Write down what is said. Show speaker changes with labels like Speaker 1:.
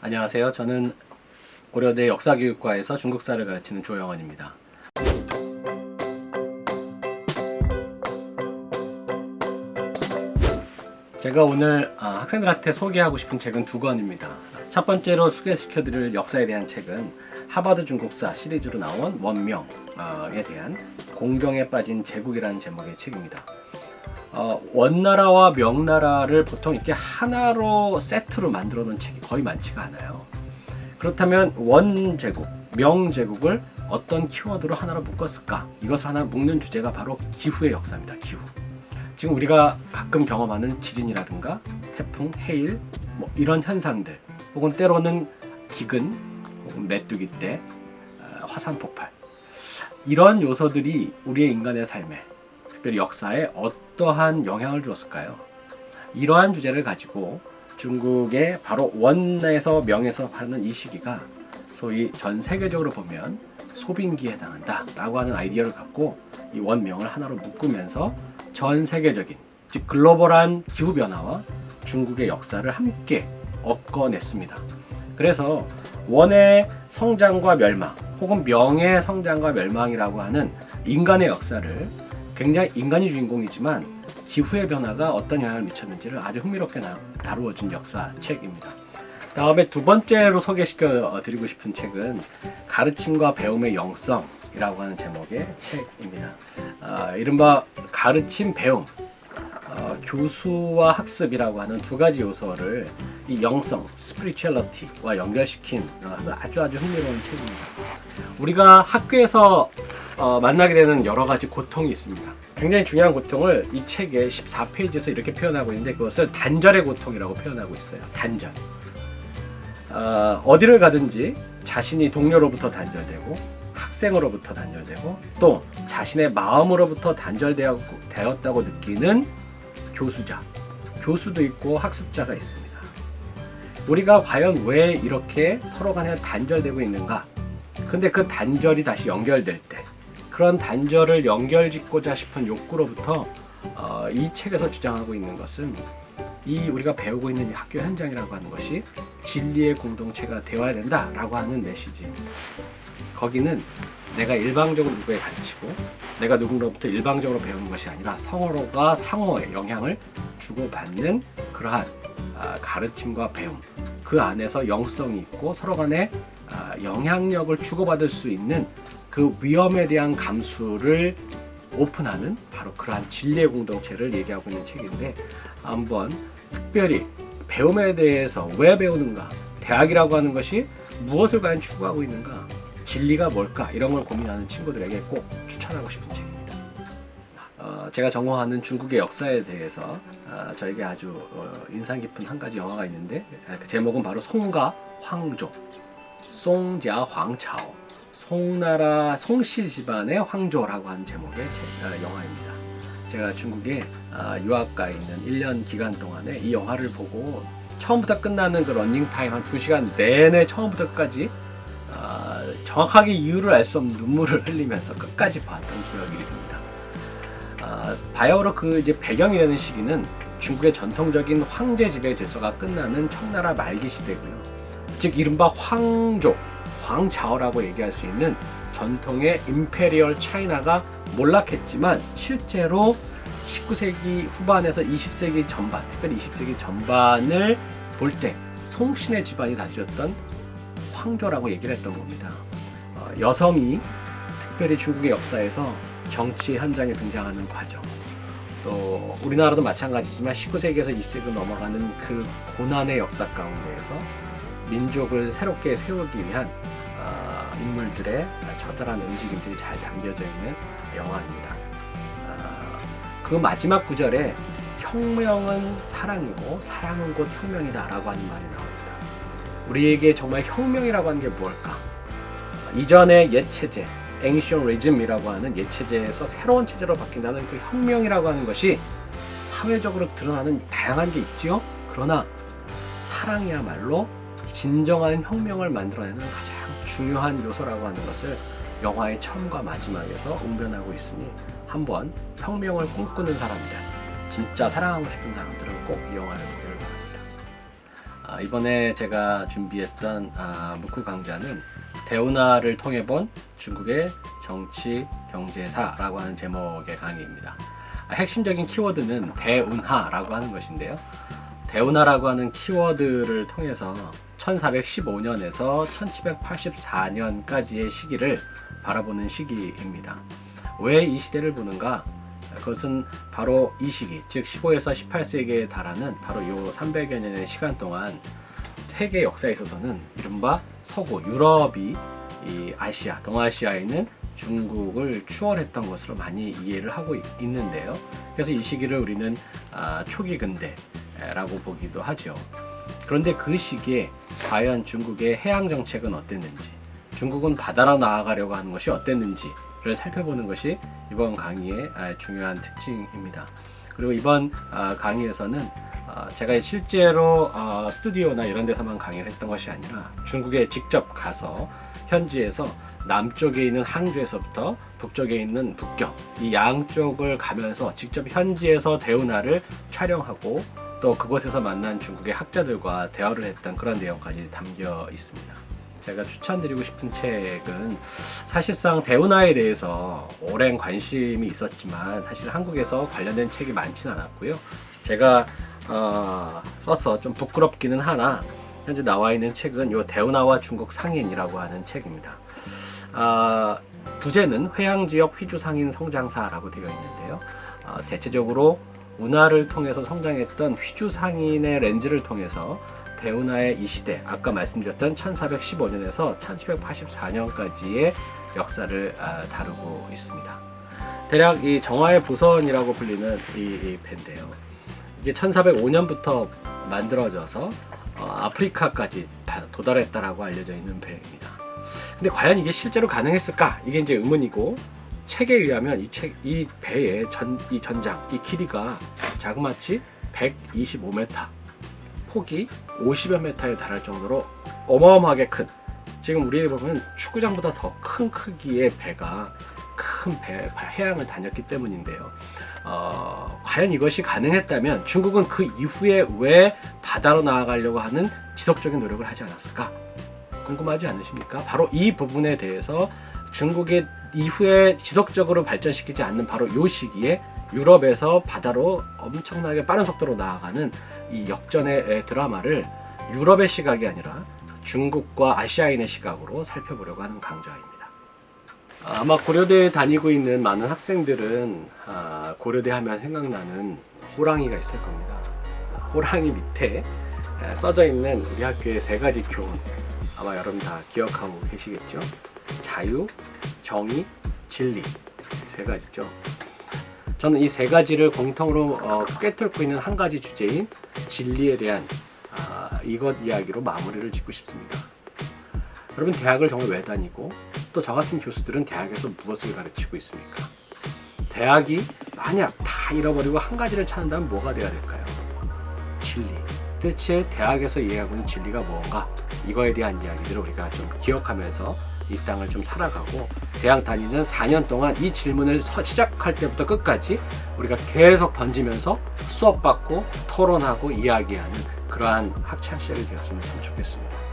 Speaker 1: 안녕하세요. 저는 고려대 역사교육과에서 중국사를 가르치는 조영원입니다. 제가 오늘 학생들한테 소개하고 싶은 책은 두 권입니다. 첫 번째로 소개시켜드릴 역사에 대한 책은 하버드 중국사 시리즈로 나온 원명에 대한 공경에 빠진 제국이라는 제목의 책입니다. 원나라와 명나라를 보통 이렇게 하나로 세트로 만들어 놓은 책이 거의 많지가 않아요. 그렇다면 원제국, 명제국을 어떤 키워드로 하나로 묶었을까? 이것을 하나 묶는 주제가 바로 기후의 역사입니다. 기후. 지금 우리가 가끔 경험하는 지진이라든가 태풍, 해일, 이런 현상들, 혹은 때로는 기근, 혹은 메뚜기 때, 화산 폭발, 이런 요소들이 우리의 인간의 삶에, 특별히 역사에 어떠한 영향을 주었을까요? 이러한 주제를 가지고 중국의 바로 원에서 명에서 하는 이 시기가 소위 전 세계적으로 보면 소빙기에 해당한다 라고 하는 아이디어를 갖고 이 원명을 하나로 묶으면서 전 세계적인, 즉 글로벌한 기후변화와 중국의 역사를 함께 엮어냈습니다. 그래서 원의 성장과 멸망, 혹은 명의 성장과 멸망이라고 하는 인간의 역사를 굉장히 인간이 주인공이지만 기후의 변화가 어떤 영향을 미쳤는지를 아주 흥미롭게 다루어준 역사책입니다. 다음에 두 번째로 소개시켜 드리고 싶은 책은 가르침과 배움의 영성이라고 하는 제목의 책입니다. 이른바 가르침, 배움, 교수와 학습이라고 하는 두 가지 요소를 이 영성, 스피리추얼리티와 연결시킨 아주 흥미로운 책입니다. 우리가 학교에서 만나게 되는 여러 가지 고통이 있습니다. 굉장히 중요한 고통을 이 책의 14페이지에서 이렇게 표현하고 있는데 그것을 단절의 고통이라고 표현하고 있어요. 단절. 어디를 가든지 자신이 동료로부터 단절되고 학생으로부터 단절되고 또 자신의 마음으로부터 단절되었다고 느끼는 교수자, 교수도 있고 학습자가 있습니다. 우리가 과연 왜 이렇게 서로 간에 단절되고 있는가? 근데 그 단절이 다시 연결될 때 그런 단절을 연결짓고자 싶은 욕구로부터 이 책에서 주장하고 있는 것은 이 우리가 배우고 있는 이 학교 현장이라고 하는 것이 진리의 공동체가 되어야 된다라고 하는 메시지입니다. 거기는 내가 일방적으로 누구에 가르치고 내가 누구로부터 일방적으로 배우는 것이 아니라 서로가 상호의 영향을 주고받는 그러한 가르침과 배움, 그 안에서 영성이 있고 서로 간에 영향력을 주고받을 수 있는 그 위험에 대한 감수를 오픈하는 바로 그러한 진리의 공동체를 얘기하고 있는 책인데 한번 특별히 배움에 대해서 왜 배우는가, 대학이라고 하는 것이 무엇을 과연 추구하고 있는가, 진리가 뭘까 이런 걸 고민하는 친구들에게 꼭 추천하고 싶은 책입니다. 제가 전공하는 중국의 역사에 대해서 저에게 아주 인상 깊은 한 가지 영화가 있는데 그 제목은 바로 송가 황조, 송자 황차오, 송나라 송씨 집안의 황조라고 하는 제목의 영화입니다. 제가 중국에 유학가 있는 1년 기간 동안에 이 영화를 보고 처음부터 끝나는 그 러닝타임 한 2시간 내내 처음부터 끝까지 정확하게 이유를 알 수 없는 눈물을 흘리면서 끝까지 봤던 기억이 듭니다. 바야흐로 그 이제 배경이 되는 시기는 중국의 전통적인 황제 지배 질서가 끝나는 청나라 말기 시대고요. 즉 이른바 황조, 황자오라고 얘기할 수 있는 전통의 임페리얼 차이나가 몰락했지만 실제로 19세기 후반에서 20세기 전반, 특별히 20세기 전반을 볼 때 송신의 집안이 다스렸던 황조라고 얘기를 했던 겁니다. 여성이 특별히 중국의 역사에서 정치 현장에 등장하는 과정, 또 우리나라도 마찬가지지만 19세기에서 20세기로 넘어가는 그 고난의 역사 가운데에서 민족을 새롭게 세우기 위한 인물들의 처절한 움직임들이 잘 담겨져 있는 영화입니다. 그 마지막 구절에 혁명은 사랑이고 사랑은 곧 혁명이다 라고 하는 말이 나옵니다. 우리에게 정말 혁명이라고 하는 게 무엇일까? 이전의 옛 체제, Ancient Regime이라고 하는 옛 체제에서 새로운 체제로 바뀐다는 그 혁명이라고 하는 것이 사회적으로 드러나는 다양한 게 있지요. 그러나 사랑이야말로 진정한 혁명을 만들어내는 가장 중요한 요소라고 하는 것을 영화의 처음과 마지막에서 웅변하고 있으니 한번 혁명을 꿈꾸는 사람들, 진짜 사랑하고 싶은 사람들은 꼭 이 영화를 보기를 바랍니다. 이번에 제가 준비했던 묵후 강좌는 대운하를 통해 본 중국의 정치 경제사라고 하는 제목의 강의입니다. 핵심적인 키워드는 대운하라고 하는 것인데요. 대운하라고 하는 키워드를 통해서 1415년에서 1784년까지의 시기를 바라보는 시기입니다. 왜 이 시대를 보는가? 그것은 바로 이 시기, 즉 15에서 18세기에 달하는 바로 이 300여 년의 시간 동안 세계 역사에 있어서는 이른바 서구 유럽이 이 아시아, 동아시아에 있는 중국을 추월했던 것으로 많이 이해를 하고 있는데요. 그래서 이 시기를 우리는 초기 근대라고 보기도 하죠. 그런데 그 시기에 과연 중국의 해양 정책은 어땠는지, 중국은 바다로 나아가려고 하는 것이 어땠는지를 살펴보는 것이 이번 강의의 중요한 특징입니다. 그리고 이번 강의에서는 제가 실제로 스튜디오나 이런 데서만 강의를 했던 것이 아니라 중국에 직접 가서 현지에서 남쪽에 있는 항저에서부터 북쪽에 있는 북경, 이 양쪽을 가면서 직접 현지에서 대운하를 촬영하고 또 그곳에서 만난 중국의 학자들과 대화를 했던 그런 내용까지 담겨 있습니다. 제가 추천드리고 싶은 책은 사실상 대운하에 대해서 오랜 관심이 있었지만 사실 한국에서 관련된 책이 많지는 않았고요. 제가 써서 좀 부끄럽기는 하나 현재 나와 있는 책은 요 대운하와 중국 상인이라고 하는 책입니다. 부제는 회양지역 휘주상인 성장사라고 되어 있는데요. 대체적으로 운하를 통해서 성장했던 휘주상인의 렌즈를 통해서 대운하의 이 시대, 아까 말씀드렸던 1415년에서 1784년까지의 역사를 다루고 있습니다. 대략 이 정화의 보선이라고 불리는 이 배인데요. 이게 1405년부터 만들어져서 아프리카까지 도달했다라고 알려져 있는 배입니다. 근데 과연 이게 실제로 가능했을까? 이게 이제 의문이고, 책에 의하면 이 배의 이 전장, 이 길이가 자그마치 125m, 폭이 50여 m에 달할 정도로 어마어마하게 큰, 지금 우리 보면 축구장보다 더 큰 크기의 배가 해양을 다녔기 때문인데요. 과연 이것이 가능했다면 중국은 그 이후에 왜 바다로 나아가려고 하는 지속적인 노력을 하지 않았을까? 궁금하지 않으십니까? 바로 이 부분에 대해서 중국이 이후에 지속적으로 발전시키지 않는 바로 이 시기에 유럽에서 바다로 엄청나게 빠른 속도로 나아가는 이 역전의 드라마를 유럽의 시각이 아니라 중국과 아시아인의 시각으로 살펴보려고 하는 강좌입니다. 아마 고려대에 다니고 있는 많은 학생들은 고려대 하면 생각나는 호랑이가 있을 겁니다. 호랑이 밑에 써져 있는 우리 학교의 세 가지 교훈, 아마 여러분 다 기억하고 계시겠죠? 자유, 정의, 진리, 세 가지죠. 저는 이 세 가지를 공통으로 꿰뚫고 있는 한 가지 주제인 진리에 대한 이것 이야기로 마무리를 짓고 싶습니다. 여러분, 대학을 정말 왜 다니고 또 저 같은 교수들은 대학에서 무엇을 가르치고 있습니까? 대학이 만약 다 잃어버리고 한 가지를 찾는다면 뭐가 돼야 될까요? 진리. 도대체 대학에서 이해하고 있는 진리가 뭔가? 이거에 대한 이야기들을 우리가 좀 기억하면서 이 땅을 좀 살아가고, 대학 다니는 4년 동안 이 질문을 시작할 때부터 끝까지 우리가 계속 던지면서 수업받고 토론하고 이야기하는 그러한 학창시절이 되었으면 참 좋겠습니다.